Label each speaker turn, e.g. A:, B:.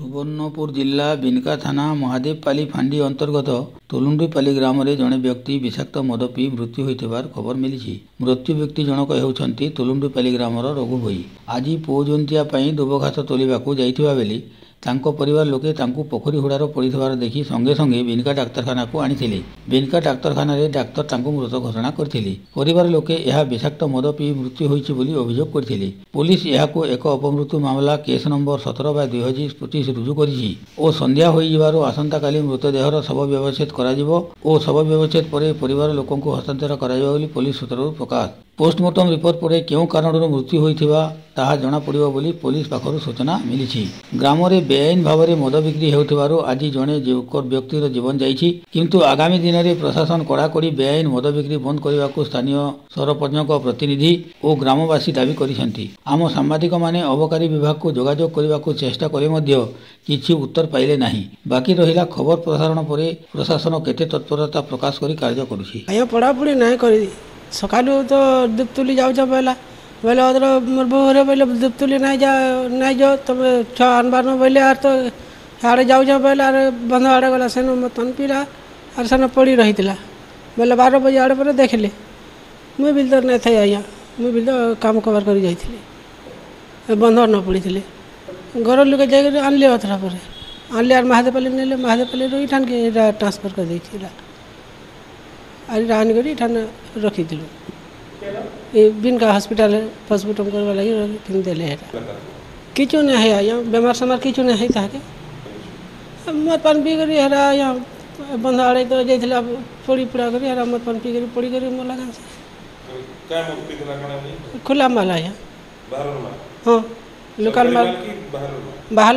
A: सुवर्णपुर जिला बिनका थाना महादेवपाली फांडी अंतर्गत तुलुंडीपाली ग्राम में जड़े व्यक्ति विषाक्त मद पी मृत्यु होइथिबार खबर मिली। मृत्यु व्यक्ति जनक हेउछंती तुलुंडीपाली ग्रामर रघु भोई। आज पुओजंतिया पई दुब घास तोलिबाकू जाइथिबा बेली तांको परिवार लोके तांको पोखरी हुड़ार पड़िथिबार देखि संगे संगे बिनका डाक्तरखाना को आनिथिले। बिनका डाक्तरखाना रे डाक्तर तांको मृत घोषणा करथिले। परिवार लोके यह विषाक्त मद पी मृत्यु होइछि बोली अभियोग करथिले। पुलिस यहाको एक अपमृत्यु मामला केस नंबर 17/2025 रुजु करिछि ओ संध्या होई जिवारो आसंता काली मृतदेहर शव व्यवच्छेद कराजिबो ओ शव व्यवच्छेद परे परिवार लोकंको हस्तांतर कराजिबो बोली पुलिस सूत्ररु प्रकाश। पोस्टमार्टम रिपोर्ट पर क्यों कारणर मृत्यु होइथिबा ताहा जना पड़िबो बोली पुलिस पाखरु सूचना मिली। ग्राम रे बेआईन भाव में मद बिक्री हेउथिबारु आज जणे व्यक्तिर जीवन जाइछि, किंतु आगामी दिन में प्रशासन कड़ाकड़ी बेआईन मद बिक्री बंद करने स्थानीय सरपंच प्रतिनिधि और ग्रामवासी दाबी करिसेंति। आम सांबादिक माने अबकारी विभाग को जोगाजोग करने चेष्टा करे मध्य किछि उत्तर पाइले नहीं। बाकी रहिला खबर प्रसारण पर प्रशासन केते तत्परता प्रकाश करी कार्य करुछि।
B: आया पढ़ापढ़ी नहीं करी सकालू तो दुपतुली जाऊछ पहला बोले अदर मोर बोहरे बोले दुपतुली नहीं जाओ तुम छुआ आनबार बोले आर तो आड़े जाऊछ पहले आर बंध आड़े गला सेन मतन पीला आर सेन पड़ी रही बोले 12 बजे आड़े पर देखले मुई बिल तो नहीं थे आज्ञा मुई बिल तो काम कवर कर जाइए बंध न पड़ी थे घर लोग जाकर आनले अथरा पर आनले आर महादेवपाली नेले महादेवपाली ईठान के ट्रांसफर कर देला आज आन कर रखी बिनका हॉस्पिटल पोस्टमार्टम करवा लगी रखी देले किचु नहीं है आज्ञा बेमार सेमार किचु नहीं है मत पान पी कर बंध आड़े तो जाइए पड़ी पुड़ा कर मत पान पी कर पड़ी कर मोला खुला माल है हाँ लोकल माल बाहर